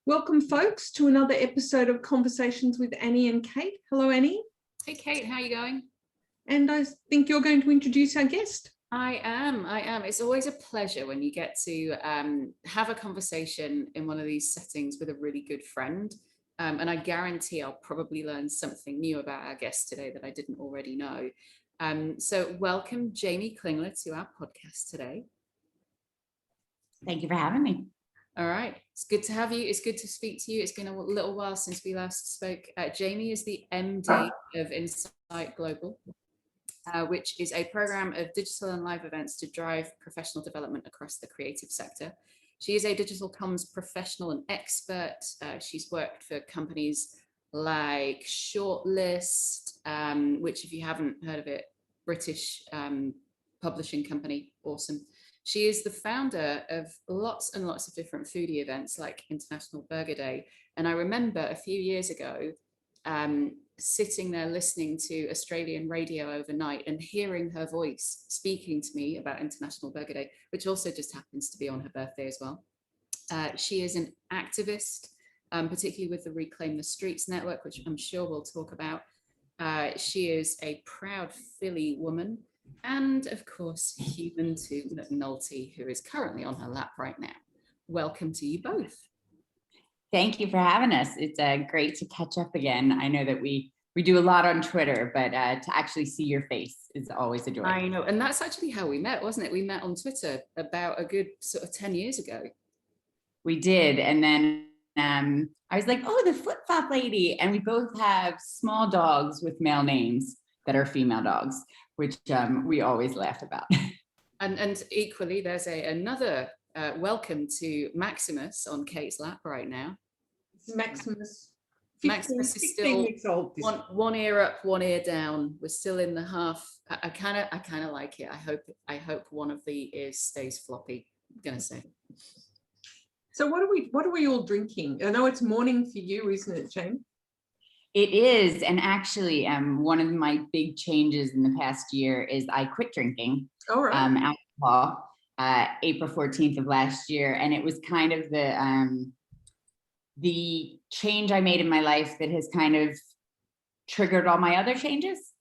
Welcome, folks, to another episode of Conversations with Annie and Kate. Hello, Annie. Hey, Kate, how are you going? And I think you're going to introduce our guest. I am. It's always a pleasure when you get to have a conversation in one of these settings with a really good friend. And I guarantee I'll probably learn something new about our guest today that I didn't already know. So welcome, Jamie Klingler, to our podcast today. Thank you for having me. All right. It's good to have you. It's good to speak to you. It's been a little while since we last spoke. Jamie is the MD of Insight Global, which is a program of digital and live events to drive professional development across the creative sector. She is a digital comms professional and expert. She's worked for companies like Shortlist, which, if you haven't heard of it, British publishing company, awesome. She is the founder of lots and lots of different foodie events like International Burger Day. And I remember a few years ago, sitting there listening to Australian radio overnight and hearing her voice speaking to me about International Burger Day, which also just happens to be on her birthday as well. She is an activist, particularly with the Reclaim the Streets network, which I'm sure we'll talk about. She is a proud Philly woman, and of course, human to McNulty, who is currently on her lap right now. Welcome to you both. Thank you for having us. It's great to catch up again. I know that we do a lot on Twitter, but to actually see your face is always a joy. I know, and that's actually how we met, wasn't it? We met on Twitter about a good sort of 10 years ago. We did, and then I was like, oh, the flip-flop lady, and we both have small dogs with male names that are female dogs, which we always laugh about. And equally, there's another welcome to Maximus on Kate's lap right now. Maximus. Maximus is still one ear up, one ear down. We're still in the half. I kind of like it. I hope one of the ears stays floppy. I'm gonna say. So what are we all drinking? I know it's morning for you, isn't it, Jane? It is, and actually, one of my big changes in the past year is I quit drinking alcohol April 14th of last year, and it was kind of the change I made in my life that has kind of triggered all my other changes.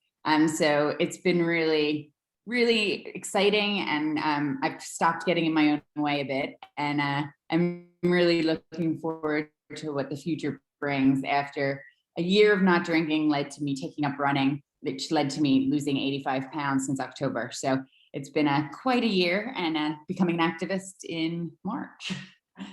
So it's been really, really exciting, and I've stopped getting in my own way a bit, and I'm really looking forward to what the future brings. After a year of not drinking led to me taking up running, which led to me losing 85 pounds since October. So it's been quite a year, and becoming an activist in March.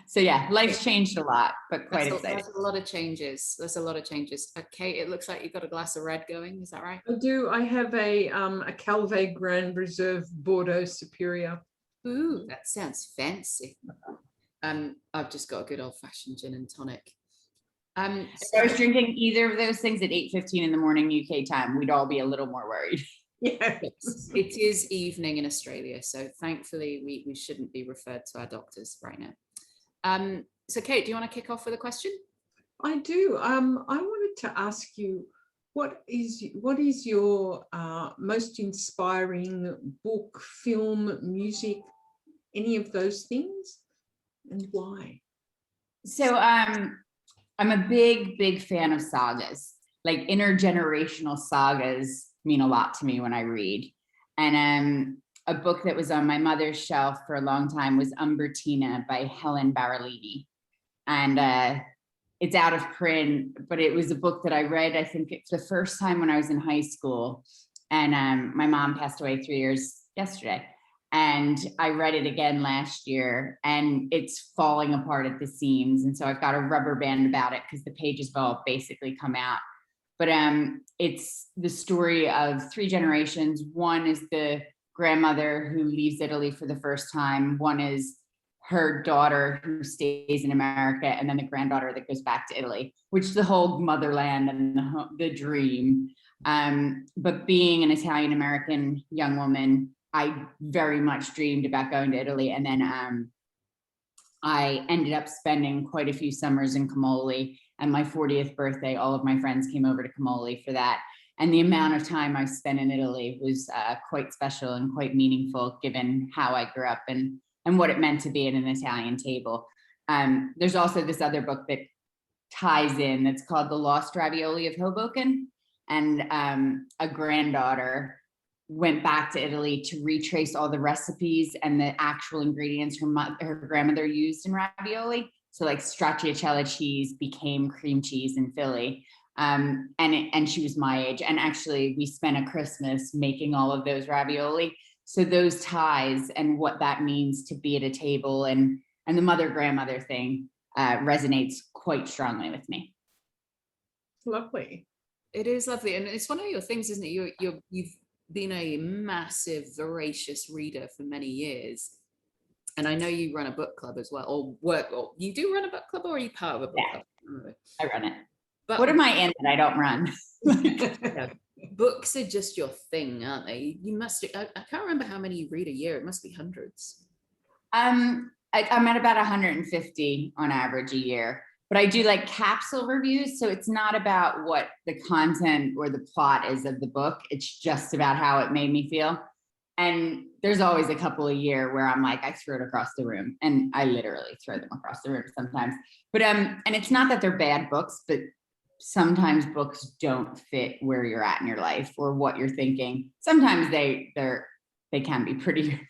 So yeah, life's changed a lot, but quite exciting. There's a lot of changes. Okay, it looks like you've got a glass of red going. Is that right? I do. I have a Calvé Grand Reserve Bordeaux Superior. Ooh, that sounds fancy. I've just got a good old-fashioned gin and tonic. So I was drinking either of those things at 8:15 in the morning UK time, we'd all be a little more worried. Yes. It is evening in Australia, so thankfully we shouldn't be referred to our doctors right now. So Kate, do you want to kick off with a question? I do. I wanted to ask you, what is your most inspiring book, film, music, any of those things, and why? So I'm a big fan of sagas. Like, intergenerational sagas mean a lot to me when I read. And a book that was on my mother's shelf for a long time was Umbertina by Helen Baralini. And it's out of print, but it was a book that I read, I think it's the first time when I was in high school. And my mom passed away 3 years yesterday. And I read it again last year, and it's falling apart at the seams. And so I've got a rubber band about it because the pages have all basically come out. But it's the story of 3 generations. One is the grandmother who leaves Italy for the first time. One is her daughter who stays in America, and then the granddaughter that goes back to Italy, which is the whole motherland and the dream. But being an Italian-American young woman, I very much dreamed about going to Italy. And then I ended up spending quite a few summers in Camoli, and my 40th birthday, all of my friends came over to Camoli for that. And the amount of time I spent in Italy was quite special and quite meaningful, given how I grew up and what it meant to be at an Italian table. There's also this other book that ties in that's called The Lost Ravioli of Hoboken. And a granddaughter went back to Italy to retrace all the recipes and the actual ingredients her grandmother used in ravioli. So like stracciatella cheese became cream cheese in Philly. And she was my age. And actually we spent a Christmas making all of those ravioli. So those ties and what that means to be at a table and the mother grandmother thing resonates quite strongly with me. Lovely. It is lovely. And it's one of your things, isn't it? You've been a massive, voracious reader for many years. And I know you run a book club as well, or you do run a book club, or are you part of a book club? I run it. But what am I in that I don't run? Yeah, books are just your thing, aren't they? You must, I can't remember how many you read a year. It must be hundreds. I'm at about 150 on average a year, but I do like capsule reviews. So it's not about what the content or the plot is of the book. It's just about how it made me feel. And there's always a couple a year where I'm like, I threw it across the room, and I literally throw them across the room sometimes. But and it's not that they're bad books, but sometimes books don't fit where you're at in your life or what you're thinking. Sometimes they can be pretty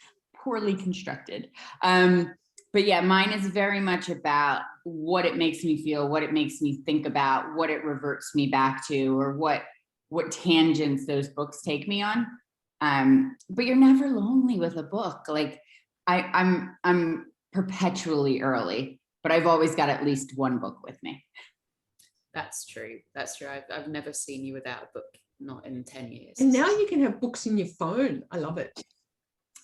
poorly constructed. But yeah, mine is very much about what it makes me feel, what it makes me think about, what it reverts me back to, or what tangents those books take me on. But you're never lonely with a book. Like I'm perpetually early, but I've always got at least one book with me. That's true. That's true. I've never seen you without a book, not in 10 years. And now you can have books in your phone. I love it.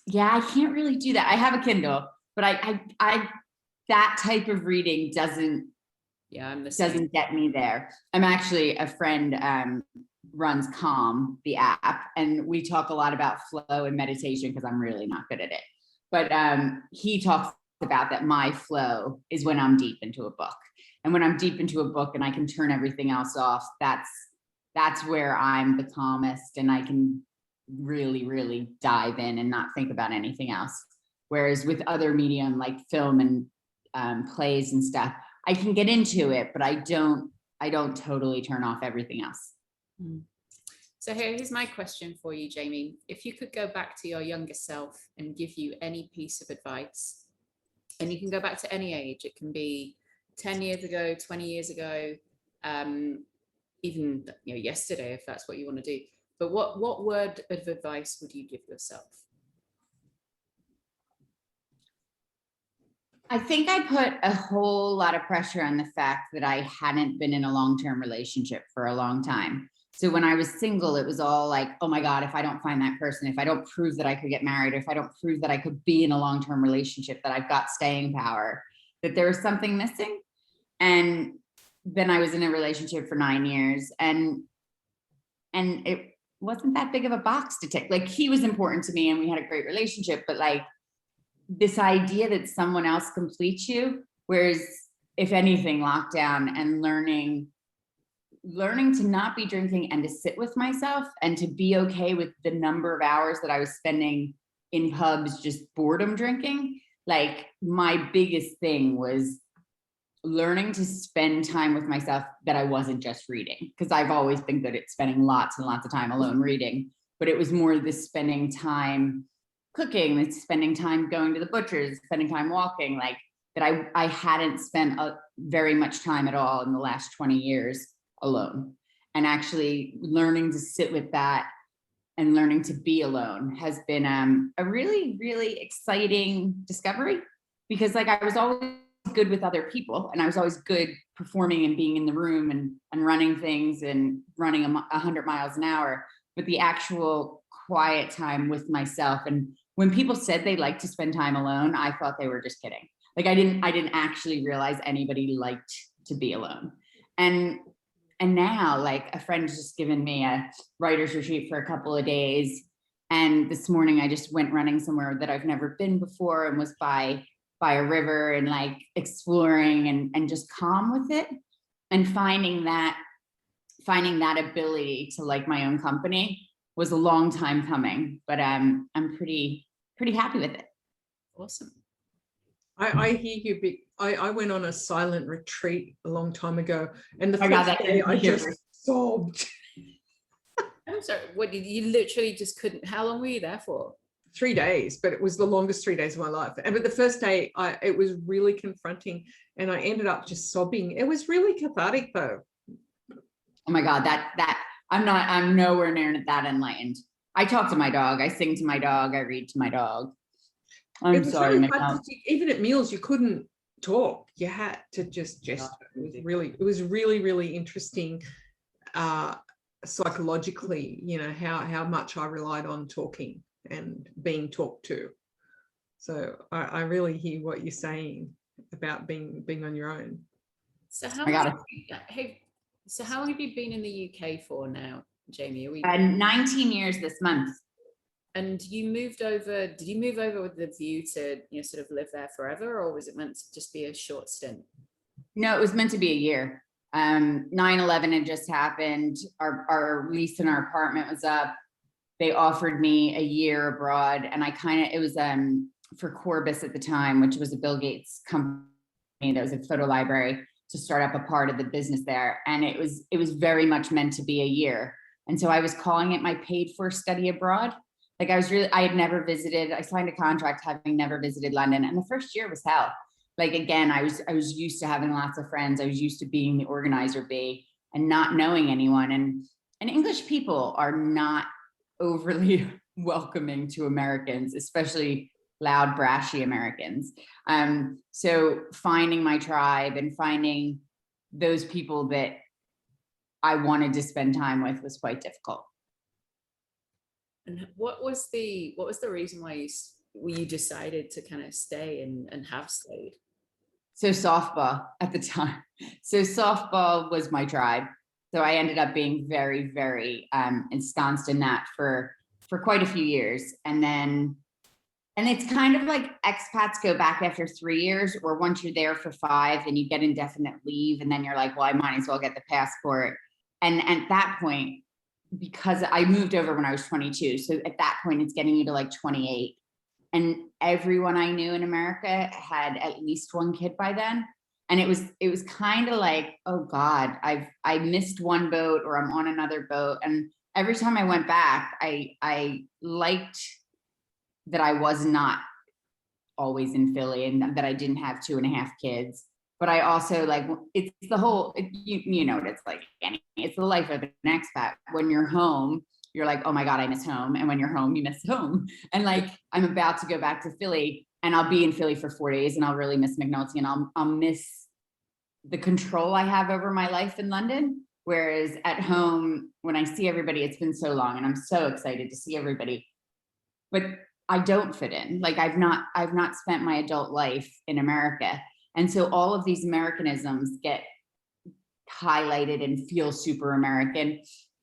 Yeah, I can't really do that. I have a Kindle, but I that type of reading doesn't get me there. I'm actually, a friend runs Calm, the app, and we talk a lot about flow and meditation because I'm really not good at it. But he talks about that my flow is when I'm deep into a book. And when I'm deep into a book and I can turn everything else off, that's where I'm the calmest and I can really, really dive in and not think about anything else. Whereas with other medium like film and plays and stuff, I can get into it, but I don't totally turn off everything else. So here's my question for you, Jamie. If you could go back to your younger self and give you any piece of advice, and you can go back to any age, it can be 10 years ago, 20 years ago, even yesterday, if that's what you want to do. But what word of advice would you give yourself? I think I put a whole lot of pressure on the fact that I hadn't been in a long-term relationship for a long time. So when I was single, it was all like, oh my God, if I don't find that person, if I don't prove that I could get married, if I don't prove that I could be in a long-term relationship, that I've got staying power, that there was something missing. And then I was in a relationship for 9 years and it wasn't that big of a box to tick. Like, he was important to me and we had a great relationship, but like this idea that someone else completes you, whereas if anything, lockdown and learning to not be drinking and to sit with myself and to be okay with the number of hours that I was spending in pubs, just boredom drinking. Like, my biggest thing was learning to spend time with myself that I wasn't just reading, because I've always been good at spending lots and lots of time alone reading, but it was more this spending time cooking, spending time going to the butcher's, spending time walking, like that I hadn't spent very much time at all in the last 20 years alone. And actually learning to sit with that and learning to be alone has been a really, really exciting discovery, because like I was always good with other people and I was always good performing and being in the room and running things and running 100 miles an hour, but the actual quiet time with myself. And when people said they like to spend time alone, I thought they were just kidding. Like I didn't actually realize anybody liked to be alone. And now, like, a friend's just given me a writer's retreat for a couple of days. And this morning I just went running somewhere that I've never been before and was by a river and like exploring and just calm with it, and finding that ability to like my own company was a long time coming, but I'm pretty happy with it. Awesome. I hear you, I went on a silent retreat a long time ago, and the Oh my God, first that day gives me I just shivers. sobbed. I'm sorry, what did you literally just couldn't, how long were you there for? 3 days, but it was the longest 3 days of my life. And but the first day, it was really confronting, and I ended up just sobbing. It was really cathartic, though. Oh my God, I'm nowhere near that enlightened. I talk to my dog, I sing to my dog, I read to my dog. I'm sorry, really hard Michelle. even at meals, you couldn't talk. You had to just gesture. It was really, really interesting, psychologically, you know, how much I relied on talking and being talked to. So I really hear what you're saying about being on your own. So how long have you been in the UK for now, Jamie? Are we 19 years this month. And you moved over, did you move over with the view to, you know, sort of live there forever, or was it meant to just be a short stint? No, it was meant to be a year. 9/11 had just happened. Our lease in our apartment was up. They offered me a year abroad, and it was for Corbis at the time, which was a Bill Gates company that was a photo library, to start up a part of the business there. And it was very much meant to be a year. And so I was calling it my paid for study abroad. Like I had never visited, I signed a contract having never visited London. And the first year was hell. Like, again, I was used to having lots of friends. I was used to being the organizer bee and not knowing anyone. And English people are not overly welcoming to Americans, especially loud, brashy Americans. So finding my tribe and finding those people that I wanted to spend time with was quite difficult. And what was the reason why you decided to kind of stay and have stayed? So softball at the time. So softball was my tribe. So I ended up being very, very ensconced in that for quite a few years. And it's kind of like expats go back after 3 years, or once you're there for 5 and you get indefinite leave, and then you're like, well, I might as well get the passport. And at that point, because I moved over when I was 22, so at that point it's getting you to like 28. And everyone I knew in America had at least 1 kid by then. And it was kind of like, oh God, I missed one boat, or I'm on another boat. And every time I went back, I liked that I was not always in Philly, and that I didn't have 2.5 kids. But I also like, it's the whole, you know what it's like. It's the life of an expat. When you're home, you're like, oh my God, I miss home. And when you're home, you miss home. And like, I'm about to go back to Philly, and I'll be in Philly for 4 days, and I'll really miss McNulty, and I'll miss the control I have over my life in London. Whereas at home, when I see everybody, it's been so long, and I'm so excited to see everybody, but I don't fit in. Like, I've not spent my adult life in America. And so all of these Americanisms get highlighted and feel super American.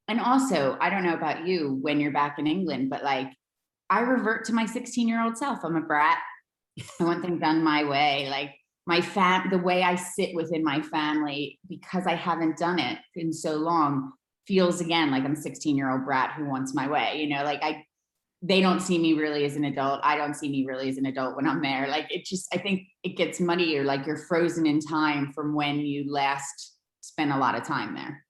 And also, I don't know about you when you're back in England, but like, I revert to my 16-year-old self. I'm a brat. I want things done my way. Like the way I sit within my family, because I haven't done it in so long, feels again like I'm a 16-year-old brat who wants my way. You know, like they don't see me really as an adult. I don't see me really as an adult when I'm there. Like, I think it gets muddier. Like, you're frozen in time from when you last spent a lot of time there.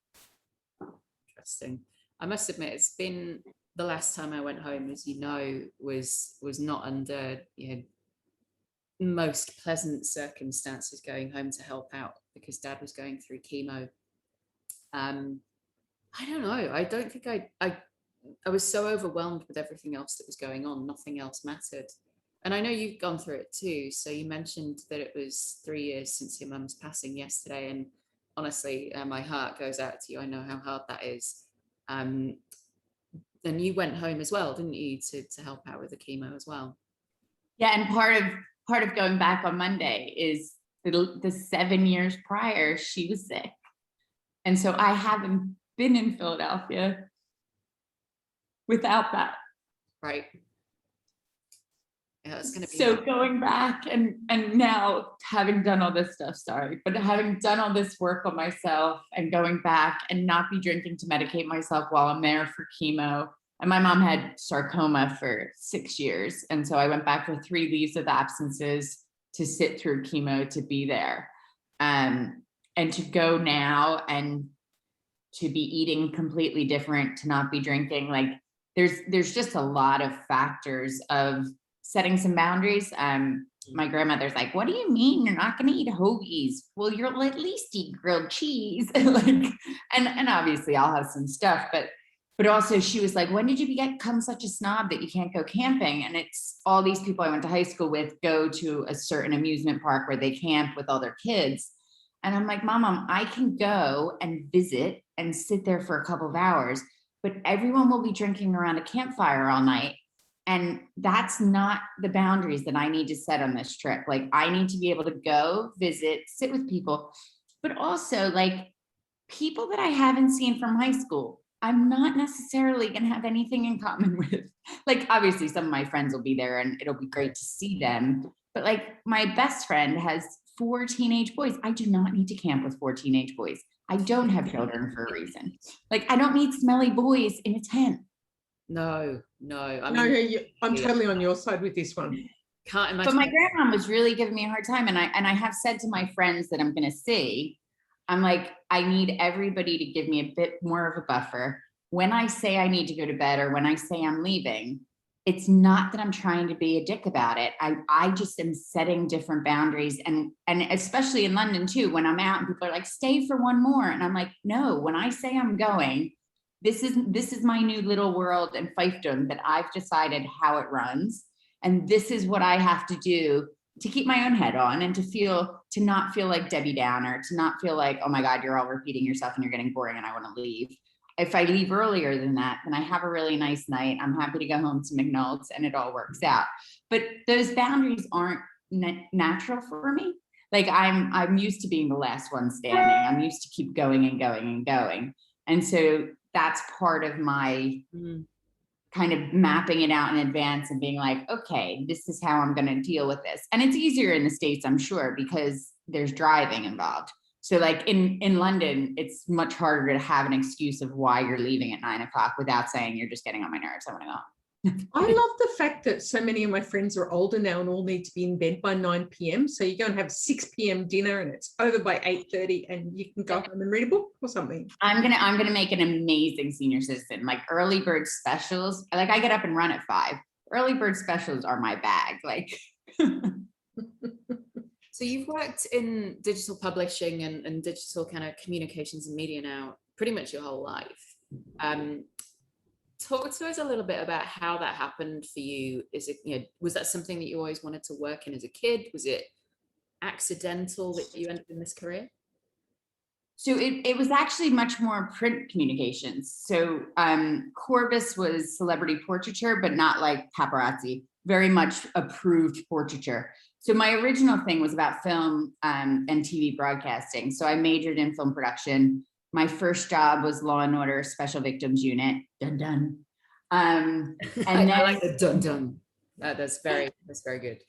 Interesting. I must admit, it's been the last time I went home, as you know, was not under, you know, most pleasant circumstances, going home to help out because Dad was going through chemo. I don't know. I don't think I was so overwhelmed with everything else that was going on. Nothing else mattered. And I know you've gone through it too. So you mentioned that it was 3 years since your mum's passing yesterday. And honestly, my heart goes out to you. I know how hard that is. And you went home as well, didn't you, to help out with the chemo as well? Yeah, and part of going back on Monday is the 7 years prior, she was sick. And so I haven't been in Philadelphia without that. Right. Yeah, it's gonna be so going back and now having done all this stuff, but having done all this work on myself and going back and not be drinking to medicate myself while I'm there for chemo. And my mom had sarcoma for 6 years. And so I went back for 3 leaves of absences to sit through chemo to be there. And to go now and to be eating completely different, to not be drinking, like there's just a lot of factors of setting some boundaries. My grandmother's like, what do you mean you're not going to eat hoagies? Well, you'll at least eat grilled cheese. Like, and obviously I'll have some stuff, but also she was like, when did you become such a snob that you can't go camping? And it's all these people I went to high school with go to a certain amusement park where they camp with all their kids. And I'm like, Mom, I can go and visit and sit there for a couple of hours, but everyone will be drinking around a campfire all night. And that's not the boundaries that I need to set on this trip. Like, I need to be able to go visit, sit with people, but also like people that I haven't seen from high school. I'm not necessarily going to have anything in common with. Like, obviously some of my friends will be there and it'll be great to see them. But like, my best friend has 4 teenage boys. I do not need to camp with 4 teenage boys. I don't have children for a reason. Like, I don't need smelly boys in a tent. No. I No, mean, I'm totally on your side with this one. Can't imagine. But my grandma was really giving me a hard time. And I have said to my friends that I'm going to see, I'm like, I need everybody to give me a bit more of a buffer. When I say I need to go to bed or when I say I'm leaving, it's not that I'm trying to be a dick about it. I just am setting different boundaries. And especially in London too, when I'm out and people are like, stay for one more. And I'm like, no, when I say I'm going, this is my new little world and fiefdom that I've decided how it runs. And this is what I have to do to keep my own head on and to not feel like Debbie Downer, to not feel like, oh my God, you're all repeating yourself and you're getting boring and I want to leave. If I leave earlier than that, then I have a really nice night. I'm happy to go home to McNull's and it all works out. But those boundaries aren't natural for me. Like, I'm used to being the last one standing. I'm used to keep going and going and going. And so that's part of my kind of mapping it out in advance and being like, okay, this is how I'm going to deal with this. And it's easier in the States, I'm sure, because there's driving involved. So like in London, it's much harder to have an excuse of why you're leaving at 9 o'clock without saying you're just getting on my nerves, I want to go. I love the fact that so many of my friends are older now and all need to be in bed by 9 p.m. So you go and have 6 p.m. dinner and it's over by 8:30 and you can go home and read a book or something. I'm gonna make an amazing senior citizen. Like, early bird specials. Like, I get up and run at 5. Early bird specials are my bag. Like. So you've worked in digital publishing and digital kind of communications and media now pretty much your whole life. Talk to us a little bit about how that happened for you. Is it, was that something that you always wanted to work in as a kid? Was it accidental that you ended in this career? So it was actually much more print communications. So Corvus was celebrity portraiture, but not like paparazzi, very much approved portraiture. So my original thing was about film and TV broadcasting. So I majored in film production. My first job was Law and Order Special Victims Unit. Dun dun. And then I like the dun dun. That's very good.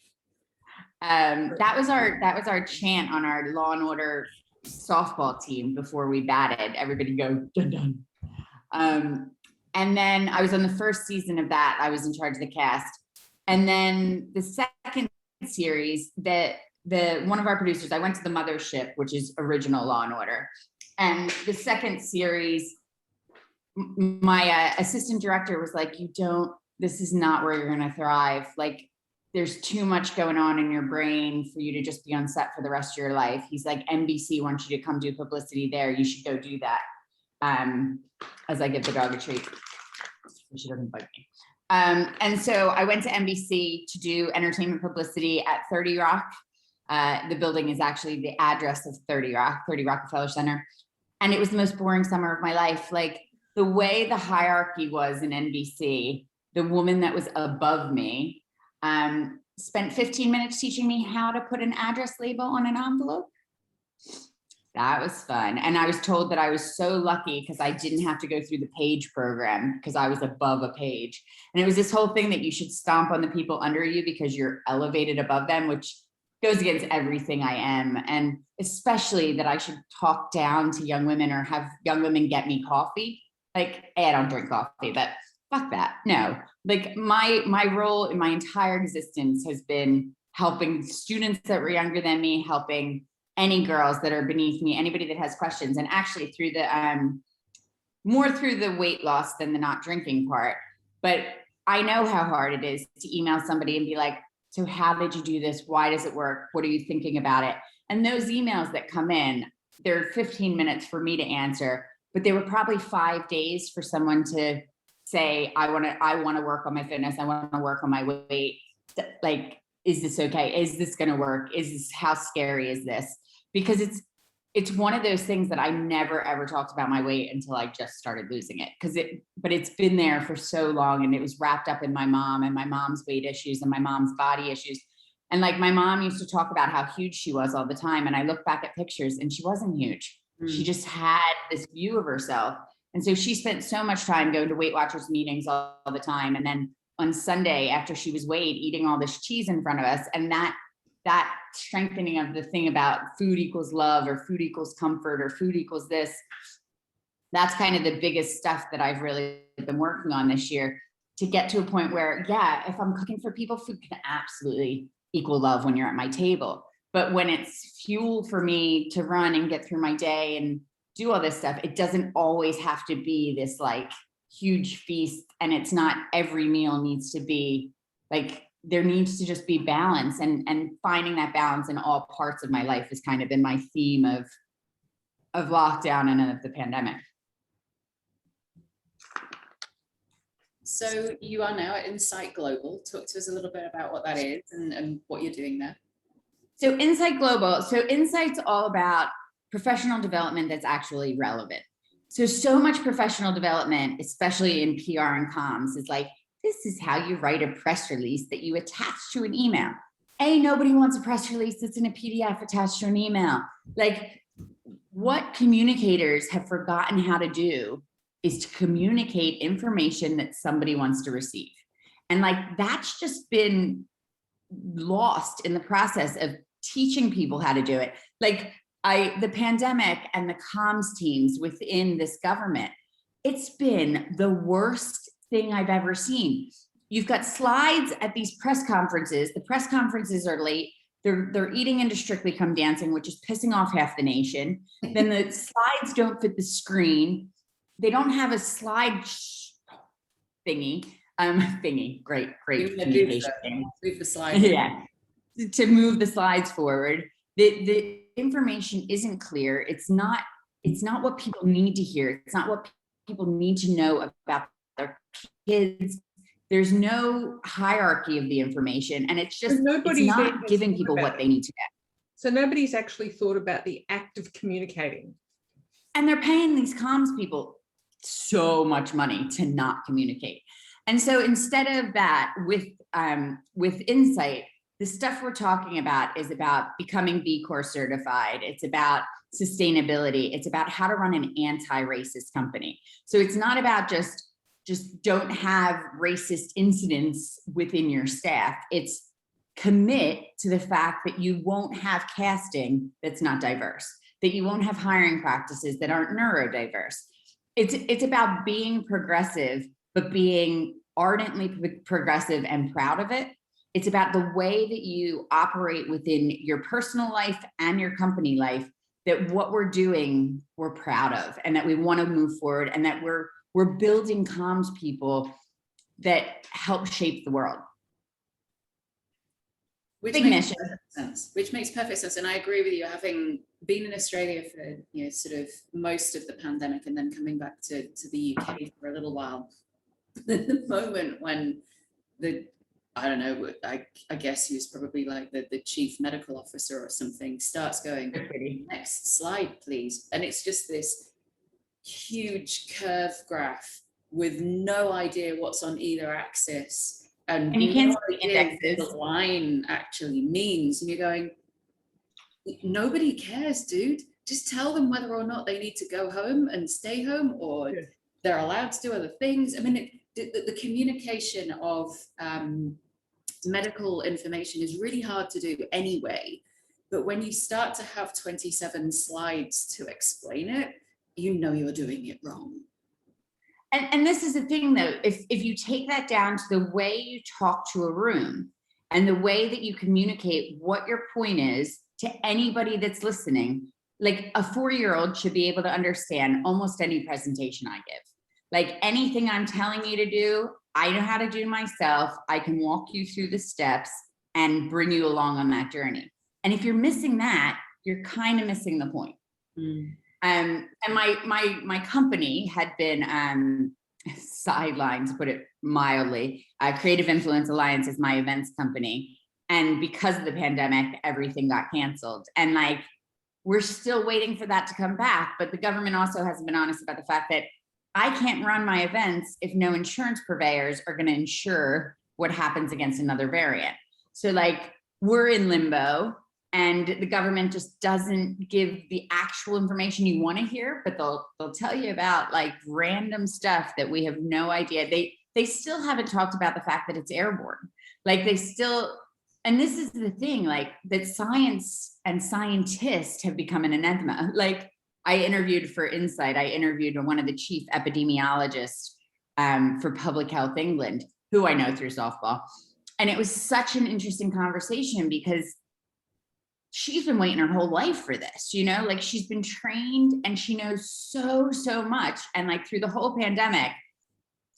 That was our chant on our Law and Order softball team before we batted. Everybody go dun dun. And then I was on the first season of that. I was in charge of the cast. And then the second series, that one of our producers, I went to the mothership, which is original Law and Order. And the second series, my assistant director was like, this is not where you're going to thrive. Like, there's too much going on in your brain for you to just be on set for the rest of your life. He's like, NBC wants you to come do publicity there. You should go do that. As I give the dog a treat. She doesn't bite me. And so I went to NBC to do entertainment publicity at 30 Rock. The building is actually the address of 30 Rockefeller Center. And it was the most boring summer of my life. Like, the way the hierarchy was in NBC, the woman that was above me spent 15 minutes teaching me how to put an address label on an envelope. That was fun. And I was told that I was so lucky because I didn't have to go through the page program because I was above a page. And it was this whole thing that you should stomp on the people under you because you're elevated above them, which goes against everything I am. And especially that I should talk down to young women or have young women get me coffee. Like, I don't drink coffee, but fuck that. No, like my role in my entire existence has been helping students that were younger than me, helping any girls that are beneath me, anybody that has questions. And actually through the, more through the weight loss than the not drinking part. But I know how hard it is to email somebody and be like, so how did you do this? Why does it work? What are you thinking about it? And those emails that come in, they're 15 minutes for me to answer, but they were probably 5 days for someone to say, I want to work on my fitness. I want to work on my weight. Like, is this okay? Is this going to work? How scary is this? Because it's one of those things that I never ever talked about my weight until I just started losing it. But it's been there for so long, and it was wrapped up in my mom and my mom's weight issues and my mom's body issues. And like my mom used to talk about how huge she was all the time. And I look back at pictures and she wasn't huge. She just had this view of herself. And so she spent so much time going to Weight Watchers meetings all the time. And then on Sunday, after she was weighed, eating all this cheese in front of us, and that strengthening of the thing about food equals love, or food equals comfort, or food equals this, that's kind of the biggest stuff that I've really been working on this year, to get to a point where, yeah, if I'm cooking for people, food can absolutely equal love when you're at my table. But when it's fuel for me to run and get through my day and do all this stuff, it doesn't always have to be this like huge feast. And it's not every meal needs to be like, there needs to just be balance, and finding that balance in all parts of my life has kind of been my theme of lockdown and of the pandemic. So you are now at Insight Global. Talk to us a little bit about what that is and what you're doing there. So Insight Global, Insight's all about professional development that's actually relevant. So much professional development, especially in PR and comms, is like, this is how you write a press release that you attach to an email. Nobody wants a press release that's in a PDF attached to an email. Like, what communicators have forgotten how to do is to communicate information that somebody wants to receive. And like, that's just been lost in the process of teaching people how to do it. Like the pandemic and the comms teams within this government, it's been the worst thing I've ever seen. You've got slides at these press conferences. The press conferences are late. They're eating into Strictly Come Dancing, which is pissing off half the nation. Then the slides don't fit the screen. They don't have a slide thingy. Great communication. Move the slide. Yeah, to move the slides forward. The information isn't clear. It's not what people need to hear. It's not what people need to know about their kids. There's no hierarchy of the information, and it's just it's not giving people what they need to get. So nobody's actually thought about the act of communicating. And they're paying these comms people so much money to not communicate. And so instead of that, with Insight, the stuff we're talking about is about becoming B Corp certified. It's about sustainability. It's about how to run an anti-racist company. So it's not about just don't have racist incidents within your staff. It's commit to the fact that you won't have casting that's not diverse, that you won't have hiring practices that aren't neurodiverse. It's about being progressive, but being ardently progressive and proud of it. It's about the way that you operate within your personal life and your company life, that what we're doing, we're proud of, and that we want to move forward, and that we're building comms people that help shape the world. Which makes perfect sense. And I agree with you, having been in Australia for sort of most of the pandemic and then coming back to the UK for a little while. The moment when I guess he was probably like the chief medical officer or something, starts going, next slide, please. And it's just this huge curve graph with no idea what's on either axis. And you can't see indexes. The line actually means, and you're going, nobody cares, dude. Just tell them whether or not they need to go home and stay home, or they're allowed to do other things. I mean, the communication of medical information is really hard to do anyway. But when you start to have 27 slides to explain it, you're doing it wrong. And this is the thing, though, if you take that down to the way you talk to a room, And the way that you communicate what your point is to anybody that's listening, like a 4-year-old should be able to understand almost any presentation I give. Like anything I'm telling you to do, I know how to do myself. I can walk you through the steps and bring you along on that journey. And if you're missing that, you're kind of missing the point. And my company had been sidelined, to put it mildly. Creative Influence Alliance is my events company, and because of the pandemic, everything got canceled. And like, we're still waiting for that to come back. But the government also hasn't been honest about the fact that I can't run my events if no insurance purveyors are going to insure what happens against another variant. So like, we're in limbo. And the government just doesn't give the actual information you want to hear, but they'll tell you about like random stuff that we have no idea. They still haven't talked about the fact that it's airborne. Like they still, and this is the thing, like that science and scientists have become an anathema. Like I interviewed for Insight, I interviewed one of the chief epidemiologists for Public Health England, who I know through softball. And it was such an interesting conversation because she's been waiting her whole life for this, you know, like she's been trained and she knows so much. And like through the whole pandemic,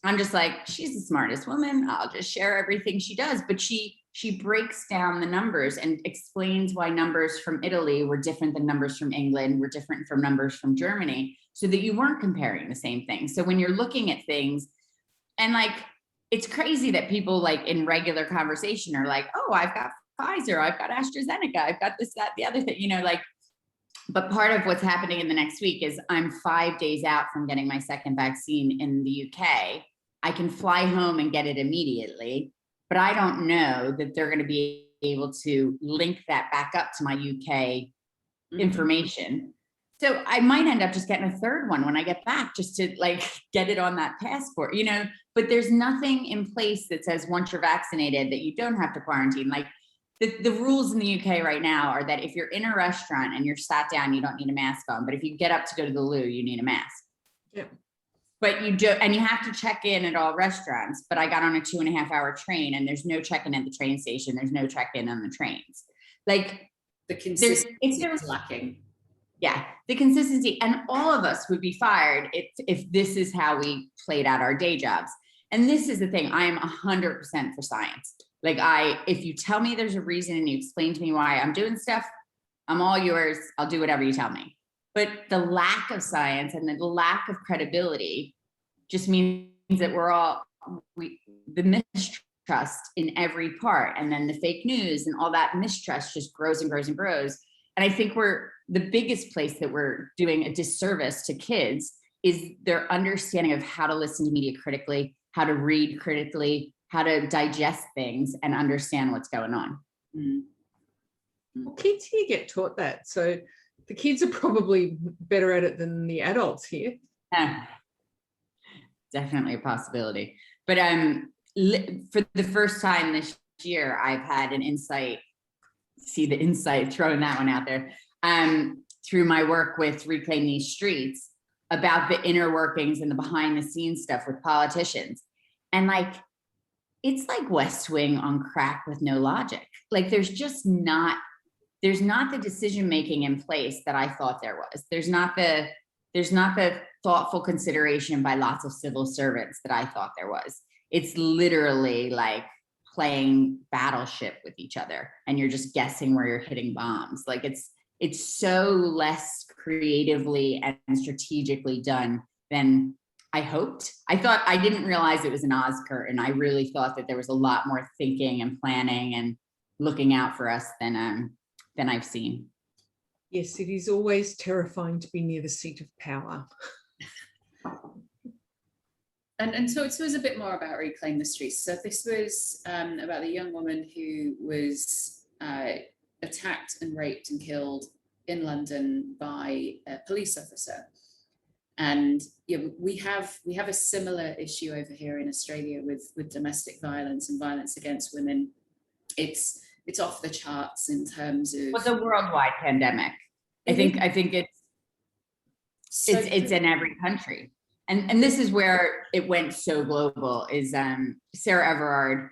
I'm just like, she's the smartest woman. I'll just share everything she does. But she breaks down the numbers and explains why numbers from Italy were different than numbers from England, were different from numbers from Germany, so that you weren't comparing the same thing. So when you're looking at things, and like, it's crazy that people like in regular conversation are like, oh, I've got Pfizer, I've got AstraZeneca, I've got this, that, the other thing, you know, like, but part of what's happening in the next week is I'm 5 days out from getting my second vaccine in the UK. I can fly home and get it immediately, but I don't know that they're going to be able to link that back up to my UK information. So I might end up just getting a third one when I get back, just to like get it on that passport, you know, but there's nothing in place that says once you're vaccinated that you don't have to quarantine. Like the rules in the UK right now are that if you're in a restaurant and you're sat down, you don't need a mask on, but if you get up to go to the loo, you need a mask. Yeah. But you do, and you have to check in at all restaurants. But I got on a 2.5-hour train and there's no check-in at the train station. There's no check-in on the trains. Like The consistency is lacking. Yeah, the consistency, and all of us would be fired if this is how we played out our day jobs. And this is the thing, I am 100% for science. Like if you tell me there's a reason and you explain to me why I'm doing stuff, I'm all yours. I'll do whatever you tell me. But the lack of science and the lack of credibility just means that the mistrust in every part, and then the fake news and all that mistrust just grows and grows and grows. And I think the biggest place that we're doing a disservice to kids is their understanding of how to listen to media critically, how to read critically, how to digest things and understand what's going on. Well, kids here get taught that. So the kids are probably better at it than the adults here. Yeah, definitely a possibility. But for the first time this year, I've had an insight, throwing that one out there, through my work with Reclaim These Streets, about the inner workings and the behind the scenes stuff with politicians. And like, it's like West Wing on crack with no logic. Like there's not the decision-making in place that I thought there was. There's not the thoughtful consideration by lots of civil servants that I thought there was. It's literally like playing battleship with each other and you're just guessing where you're hitting bombs. Like it's so less creatively and strategically done than I hoped. I didn't realize it was an Oz curtain. I really thought that there was a lot more thinking and planning and looking out for us than I've seen. Yes, it is always terrifying to be near the seat of power. And so it was a bit more about Reclaim the Streets. So this was about a young woman who was attacked and raped and killed in London by a police officer. And we have a similar issue over here in Australia with domestic violence and violence against women. It's off the charts in terms of the worldwide pandemic. I think it's in every country. And this is where it went so global, is Sarah Everard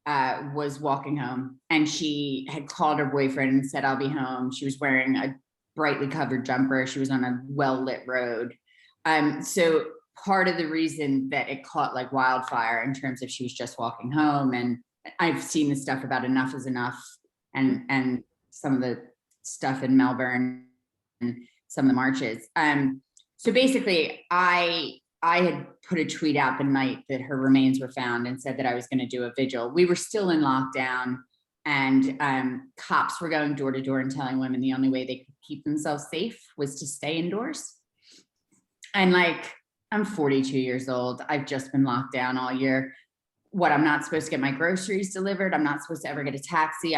was walking home, and she had called her boyfriend and said, I'll be home. She was wearing a brightly covered jumper. She was on a well-lit road. So part of the reason that it caught like wildfire in terms of she was just walking home, and I've seen the stuff about Enough is Enough and some of the stuff in Melbourne and some of the marches. So basically I had put a tweet out the night that her remains were found and said that I was going to do a vigil. We were still in lockdown, and cops were going door to door and telling women the only way they could keep themselves safe was to stay indoors. And like, I'm 42 years old. I've just been locked down all year. What, I'm not supposed to get my groceries delivered. I'm not supposed to ever get a taxi.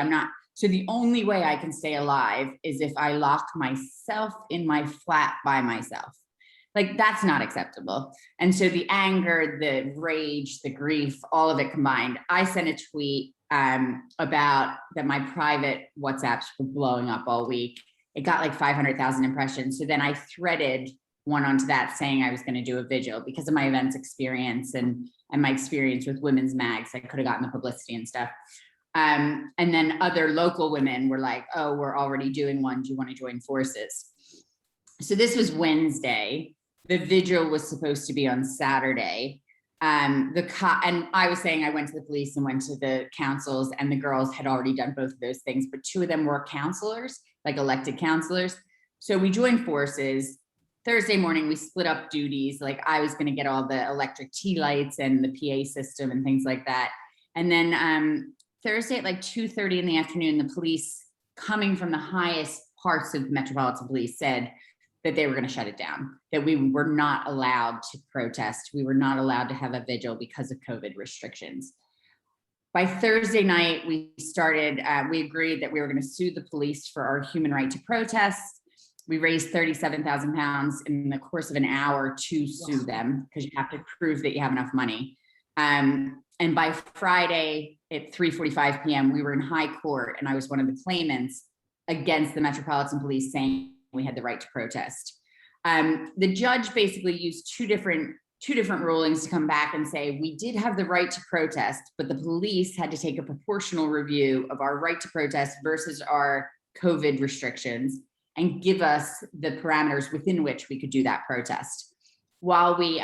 So the only way I can stay alive is if I lock myself in my flat by myself. Like, that's not acceptable. And so the anger, the rage, the grief, all of it combined, I sent a tweet about that my private WhatsApps were blowing up all week. It got like 500,000 impressions. So then I threaded one onto that saying I was going to do a vigil because of my events experience and my experience with women's mags. I could have gotten the publicity and stuff. And then other local women were like, oh, we're already doing one. Do you want to join forces? So this was Wednesday. The vigil was supposed to be on Saturday. And I was saying I went to the police and went to the councils, and the girls had already done both of those things, but 2 of them were counselors, like elected counselors. So we joined forces. Thursday morning, we split up duties. Like, I was going to get all the electric tea lights and the PA system and things like that. And then Thursday at like 2:30 in the afternoon, the police coming from the highest parts of Metropolitan Police said that they were going to shut it down, that we were not allowed to protest. We were not allowed to have a vigil because of COVID restrictions. By Thursday night, we agreed that we were going to sue the police for our human right to protest. We raised 37,000 pounds in the course of an hour to sue them, because you have to prove that you have enough money. And by Friday at 3:45 p.m., we were in high court, and I was one of the claimants against the Metropolitan Police saying we had the right to protest. The judge basically used two different rulings to come back and say we did have the right to protest, but the police had to take a proportional review of our right to protest versus our COVID restrictions and give us the parameters within which we could do that protest. While we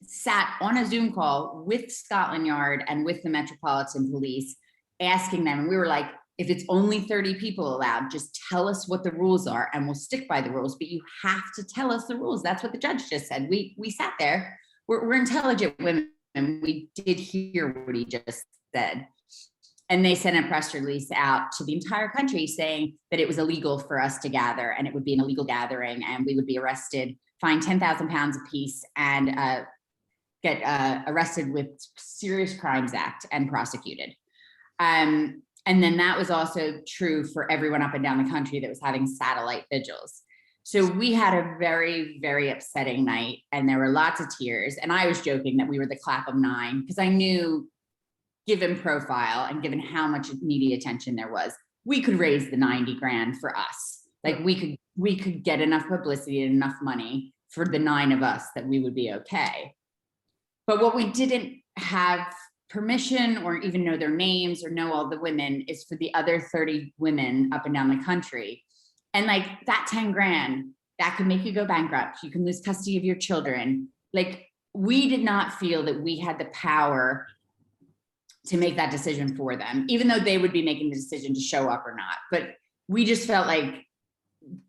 sat on a Zoom call with Scotland Yard and with the Metropolitan Police, asking them, and we were like, if it's only 30 people allowed, just tell us what the rules are and we'll stick by the rules, but you have to tell us the rules. That's what the judge just said. We sat there, we're intelligent women, and we did hear what he just said. And they sent a press release out to the entire country saying that it was illegal for us to gather, and it would be an illegal gathering, and we would be arrested, fined 10,000 pounds apiece, and get arrested with Serious Crimes Act and prosecuted. And then that was also true for everyone up and down the country that was having satellite vigils. So we had a very, very upsetting night, and there were lots of tears. And I was joking that we were the clap of 9, because I knew, given profile and given how much media attention there was, we could raise the 90 grand for us. Like, we could get enough publicity and enough money for the 9 of us that we would be okay. But what we didn't have permission or even know their names or know all the women is for the other 30 women up and down the country. And like, that 10 grand, that could make you go bankrupt. You can lose custody of your children. Like, we did not feel that we had the power to make that decision for them, even though they would be making the decision to show up or not. But we just felt like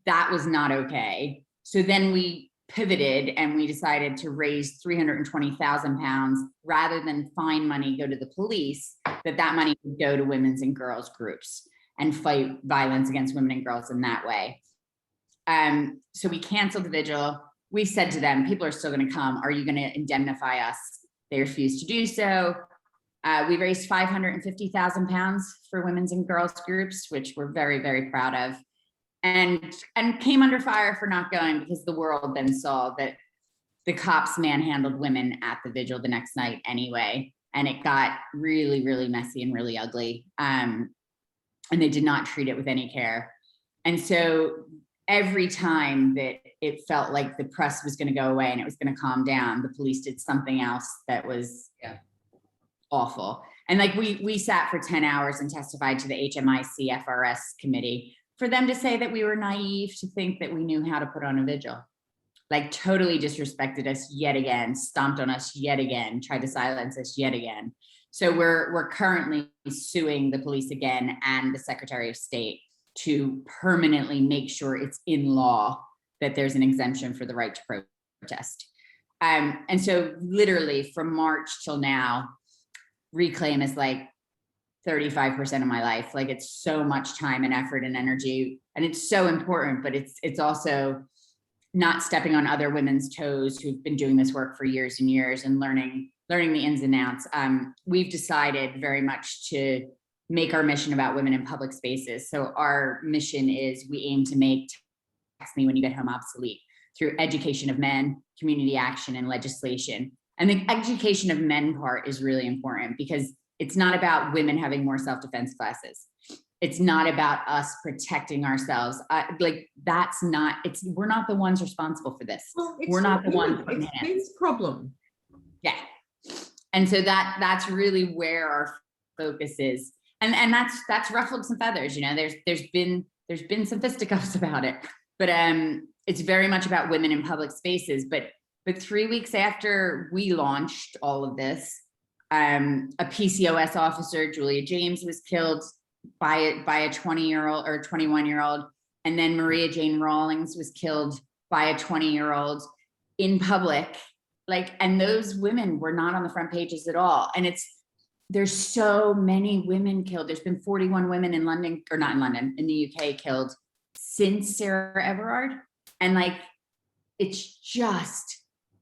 that was not okay. So then we pivoted and we decided to raise 320,000 pounds rather than fine money go to the police, that money would go to women's and girls groups and fight violence against women and girls in that way. So we canceled the vigil. We said to them, people are still going to come. Are you going to indemnify us? They refused to do so. We raised 550,000 pounds for women's and girls groups, which we're very, very proud of. And came under fire for not going, because the world then saw that the cops manhandled women at the vigil the next night anyway. And it got really, really messy and really ugly. And they did not treat it with any care. And so every time that it felt like the press was going to go away and it was going to calm down, the police did something else that was awful. And like we sat for 10 hours and testified to the HMIC FRS committee for them to say that we were naive to think that we knew how to put on a vigil. Like totally disrespected us yet again, stomped on us yet again, tried to silence us yet again. So we're currently suing the police again and the Secretary of State to permanently make sure it's in law that there's an exemption for the right to protest. And so literally from March till now, Reclaim is like 35% of my life. Like it's so much time and effort and energy, and it's so important, but it's also not stepping on other women's toes who've been doing this work for years and years and learning the ins and outs. We've decided very much to make our mission about women in public spaces. So our mission is we aim to make Text Me When You Get Home obsolete through education of men, community action, and legislation. And the education of men part is really important because it's not about women having more self-defense classes. It's not about us protecting ourselves. We're not the ones responsible for this. Well, we're not the ones. It's men's problem. Yeah. And so that's really where our focus is. And that's ruffled some feathers, you know, there's been some fisticuffs about it, but it's very much about women in public spaces. But 3 weeks after we launched all of this, a PCOS officer, Julia James, was killed by a 20-year-old or 21-year-old. And then Maria Jane Rawlings was killed by a 20-year-old in public. Like, and those women were not on the front pages at all. And there's so many women killed. There's been 41 women in London, or not in London, in the UK killed since Sarah Everard. And like, it's just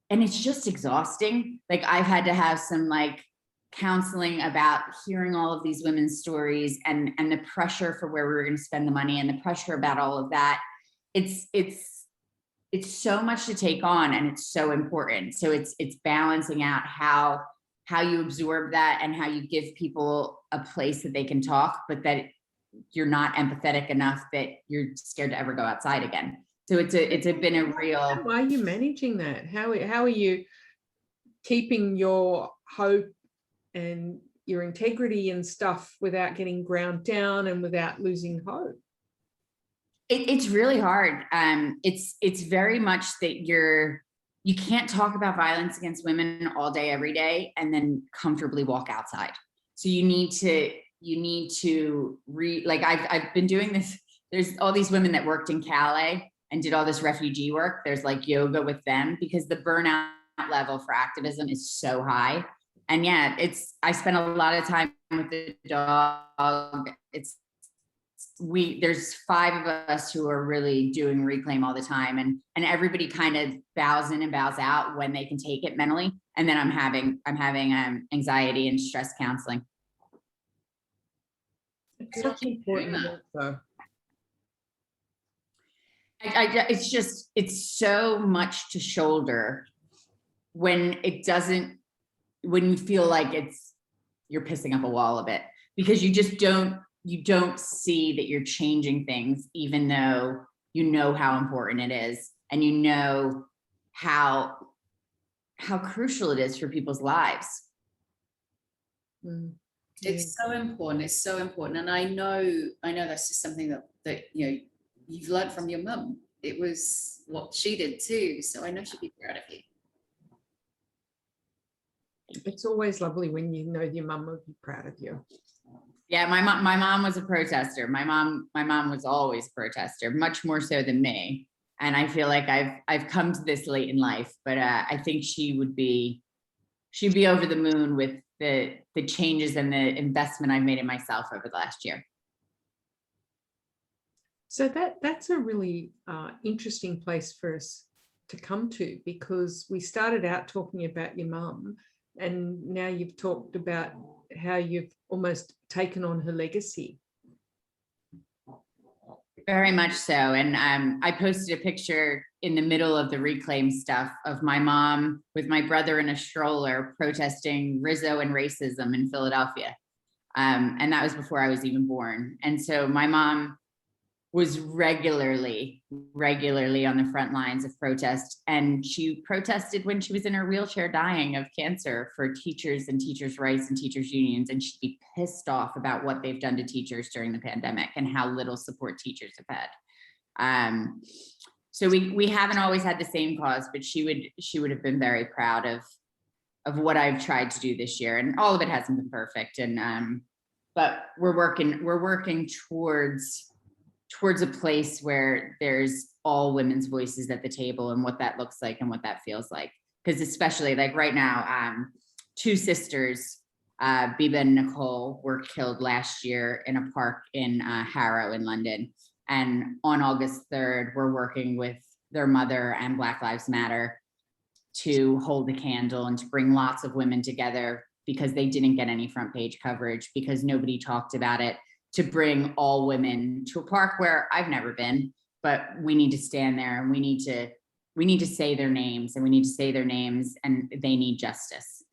exhausting. Like I've had to have some like counseling about hearing all of these women's stories and the pressure for where we were going to spend the money and the pressure about all of that. It's so much to take on, and it's so important. So it's balancing out how you absorb that and how you give people a place that they can talk, but that you're not empathetic enough that you're scared to ever go outside again. So it's been a real. Why are you managing that? How are you keeping your hope and your integrity and stuff without getting ground down and without losing hope? It's really hard. It's very much that you can't talk about violence against women all day, every day, and then comfortably walk outside. So you need to like I've been doing this. There's all these women that worked in Calais and did all this refugee work. There's like yoga with them because the burnout level for activism is so high. And yeah, I spent a lot of time with the dog. There's 5 of us who are really doing Reclaim all the time, and everybody kind of bows in and bows out when they can take it mentally. And then I'm having anxiety and stress counseling. It's such important work, though. It's so much to shoulder when you feel like you're pissing up a wall a bit, because you just don't see that you're changing things, even though you know how important it is, and you know how crucial it is for people's lives. It's so important. It's so important. And I know that's just something that you know you've learned from your mum. It was what she did too. So I know she'd be proud of you. It's always lovely when you know your mum would be proud of you. Yeah, my mom was a protester. My mom was always a protester, much more so than me. And I feel like I've come to this late in life, but I think she'd be over the moon with the changes and the investment I've made in myself over the last year. So that's a really interesting place for us to come to, because we started out talking about your mum, and now you've talked about how you've almost taken on her legacy. Very much so. And I posted a picture in the middle of the Reclaim stuff of my mom with my brother in a stroller protesting Rizzo and racism in Philadelphia. And that was before I was even born. And so my mom was regularly on the front lines of protest. And she protested when she was in her wheelchair dying of cancer for teachers and teachers' rights and teachers' unions. And she'd be pissed off about what they've done to teachers during the pandemic and how little support teachers have had. So we haven't always had the same cause, but she would have been very proud of what I've tried to do this year. And all of it hasn't been perfect. And but we're working towards a place where there's all women's voices at the table, and what that looks like and what that feels like. Because especially like right now, two sisters, Biba and Nicole, were killed last year in a park in Harrow in London. And on August 3rd, we're working with their mother and Black Lives Matter to hold a candle and to bring lots of women together, because they didn't get any front page coverage, because nobody talked about it, to bring all women to a park where I've never been, but we need to stand there and we need to say their names, and we need to say their names, and they need justice.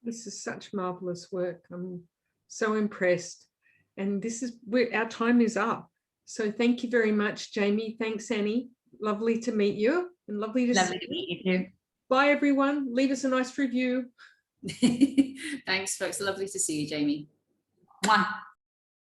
This is such marvelous work. I'm so impressed. And this is where our time is up. So thank you very much, Jamie. Thanks, Annie. Lovely to meet you, and lovely to meet you too. Bye, everyone. Leave us a nice review. Thanks, folks. Lovely to see you, Jamie. Mwah.